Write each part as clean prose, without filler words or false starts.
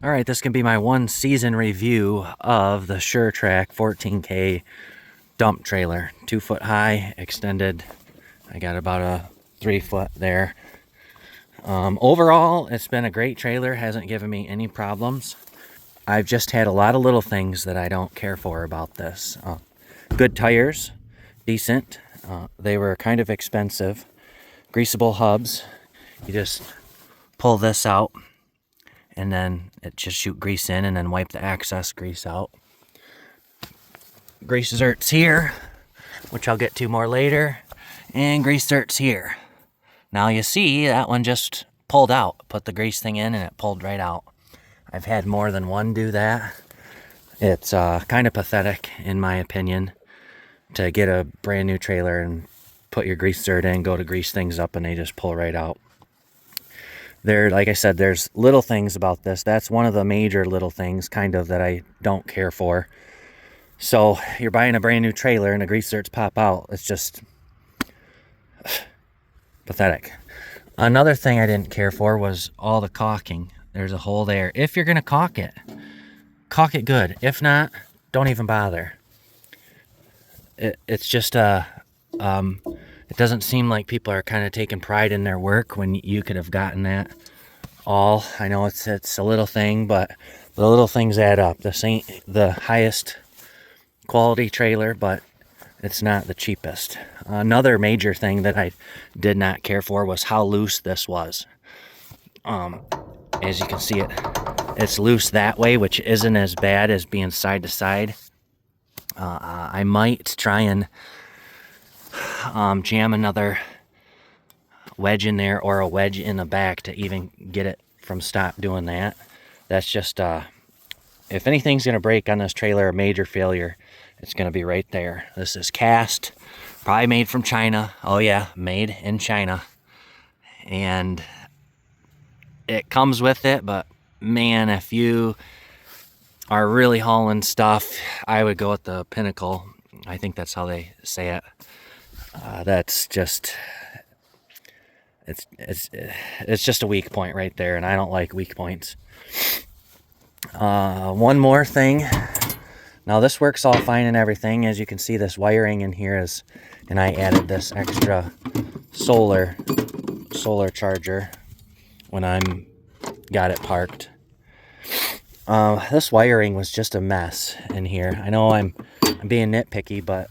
All right, this can be my one season review of the SureTrack 14K dump trailer. 2 foot high, extended. I got about a 3 foot there. Overall, it's been a great trailer. Hasn't given me any problems. I've just had a lot of little things that I don't care for about this. Good tires, decent. They were kind of expensive. Greasable hubs. You just pull this out and then it just shoot grease in and then wipe the excess grease out. Grease zerts here, which I'll get to more later, and grease zerts here. Now you see that one just pulled out. Put the grease thing in and it pulled right out. I've had more than one do that. It's kind of pathetic in my opinion to get a brand new trailer and put your grease zert in, go to grease things up, and they just pull right out. Like I said, there's little things about this. That's one of the major little things kind of that I don't care for. So you're buying a brand new trailer and the grease zerts pop out. It's just pathetic. Another thing I didn't care for was all the caulking. There's a hole there. If you're going to caulk it good. If not, don't even bother. It's just it doesn't seem like people are kind of taking pride in their work when you could have gotten that all. I know it's a little thing, but the little things add up. This ain't the highest quality trailer, but it's not the cheapest. Another major thing that I did not care for was how loose this was. As you can see, it's loose that way, which isn't as bad as being side to side. I might try and jam another wedge in there or a wedge in the back to even get it from stop doing that. That's just if anything's going to break on this trailer, a major failure, it's going to be right there. This is cast, probably made from China. Oh yeah, made in China. And it comes with it, but man, if you are really hauling stuff, I would go with the Pinnacle. I think that's how they say it. That's just, it's just a weak point right there, and I don't like weak points. One more thing. Now this works all fine and everything. As you can see, this wiring in here is, and I added this extra solar charger when I'm got it parked. This wiring was just a mess in here. I know I'm being nitpicky, but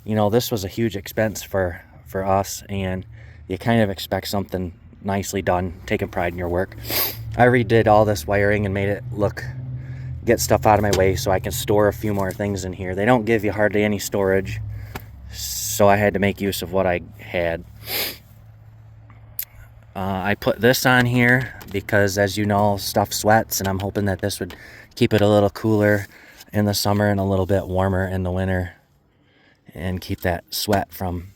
you know, this was a huge expense for us, and you kind of expect something nicely done, taking pride in your work. I redid all this wiring and made it get stuff out of my way so I can store a few more things in here. They don't give you hardly any storage, so I had to make use of what I had. I put this on here because, as you know, stuff sweats, and I'm hoping that this would keep it a little cooler in the summer and a little bit warmer in the winter, and keep that sweat from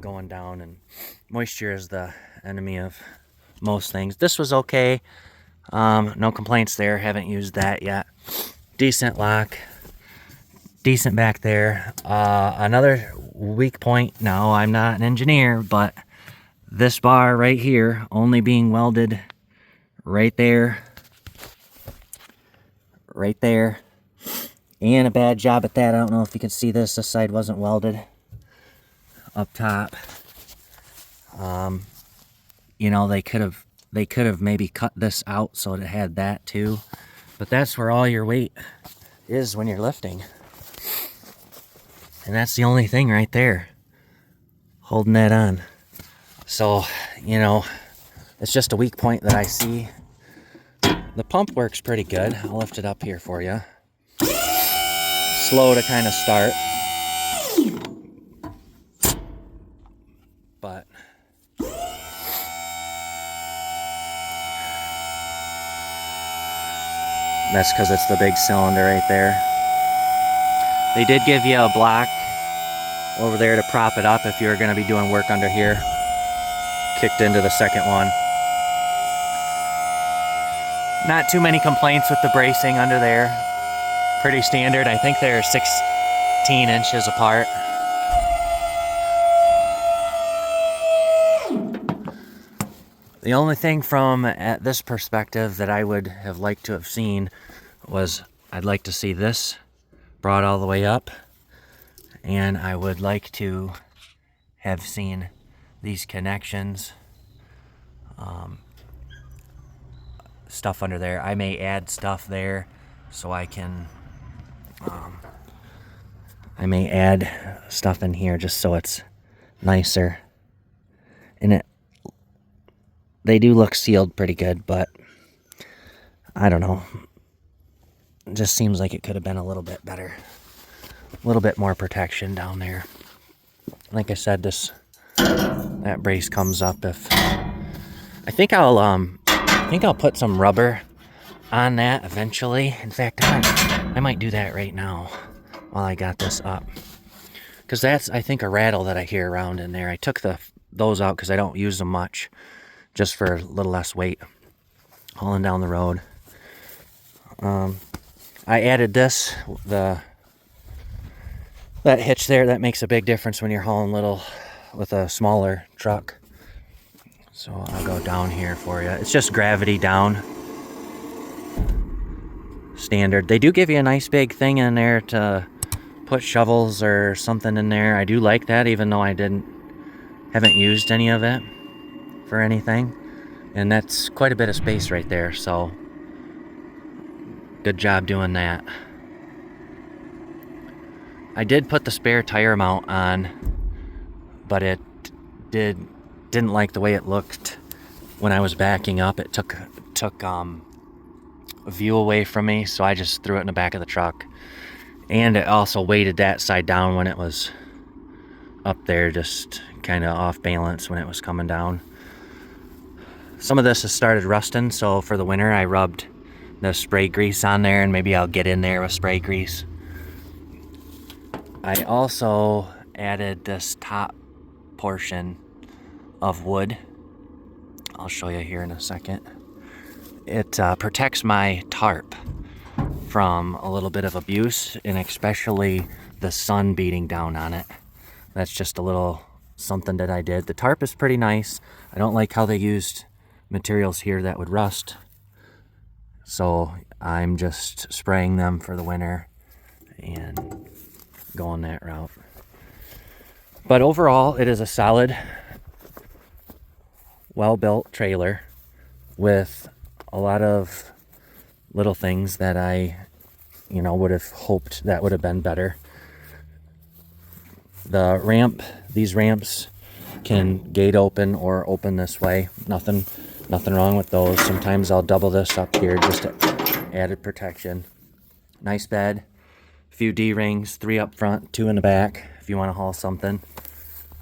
going down. And moisture is the enemy of most things. This was okay. No complaints there. Haven't used that yet. Decent lock. Decent back there. Another weak point. No, I'm not an engineer, but this bar right here only being welded right there. Right there. And a bad job at that. I don't know if you can see this. This side wasn't welded up top. You know, they could have maybe cut this out so it had that too. But that's where all your weight is when you're lifting. And that's the only thing right there holding that on. So, you know, it's just a weak point that I see. The pump works pretty good. I'll lift it up here for you. Slow to kind of start, but that's because it's the big cylinder right there. They did give you a block over there to prop it up if you were going to be doing work under here. Kicked into the second one. Not too many complaints with the bracing under there. Pretty standard. I think they're 16 inches apart. The only thing from at this perspective that I would have liked to have seen was I'd like to see this brought all the way up, and I would like to have seen these connections, stuff under there. I may add stuff there so I can, I may add stuff in here just so it's nicer. And they do look sealed pretty good, but I don't know. It just seems like it could have been a little bit better. A little bit more protection down there. Like I said, that brace comes up if I think I'll put some rubber on that eventually. In fact, I might do that right now while I got this up. Because that's, I think, a rattle that I hear around in there. I took those out because I don't use them much, just for a little less weight hauling down the road. I added this, that hitch there. That makes a big difference when you're hauling little with a smaller truck. So I'll go down here for you. It's just gravity down. Standard. They do give you a nice big thing in there to put shovels or something in there. I do like that, even though I haven't used any of it for anything. And that's quite a bit of space right there, so good job doing that. I did put the spare tire mount on, but it didn't like the way it looked when I was backing up. It took a view away from me, so I just threw it in the back of the truck. And it also weighted that side down when it was up there, just kind of off balance when it was coming down. Some of this has started rusting, so for the winter I rubbed the spray grease on there, and maybe I'll get in there with spray grease. I also added this top portion of wood. I'll show you here in a second. It protects my tarp from a little bit of abuse, and especially the sun beating down on it. That's just a little something that I did. The tarp is pretty nice. I don't like how they used materials here that would rust, so I'm just spraying them for the winter and going that route. But overall, it is a solid, well-built trailer with a lot of little things that I would have hoped that would have been better. These ramps can gate open or open this way. Nothing wrong with those. Sometimes I'll double this up here just to added protection. Nice bed, a few D-rings, 3 up front, 2 in the back if you want to haul something.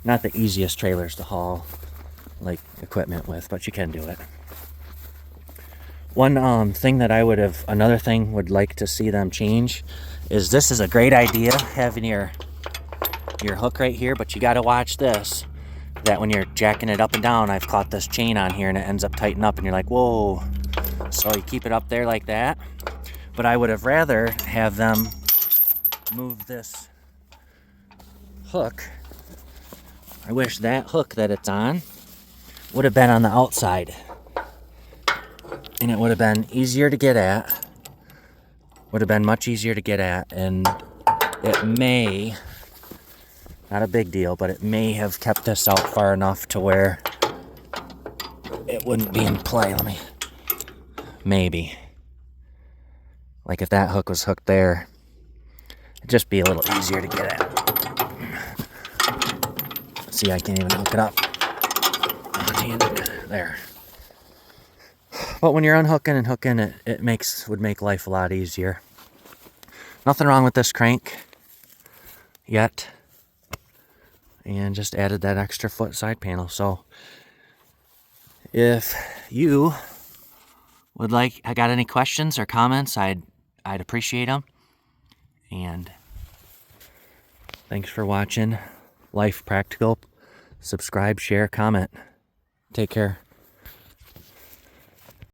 Not the easiest trailers to haul like equipment with, but you can do it. One thing that another thing would like to see them change is this is a great idea, having your hook right here, but you got to watch this, that when you're jacking it up and down, I've caught this chain on here and it ends up tightening up and you're like, whoa. So you keep it up there like that. But I would have rather have them move this hook. I wish that hook that it's on would have been on the outside. And it would have been easier to get at. Would have been much easier to get at. And it may, not a big deal, but it may have kept this out far enough to where it wouldn't be in play. Maybe. Like if that hook was hooked there, it'd just be a little easier to get at. See, I can't even hook it up. There. But when you're unhooking and hooking, it would make life a lot easier. Nothing wrong with this crank yet. And just added that extra foot side panel. So if you would like, I got any questions or comments, I'd appreciate them. And thanks for watching Life Practical. Subscribe, share, comment. Take care.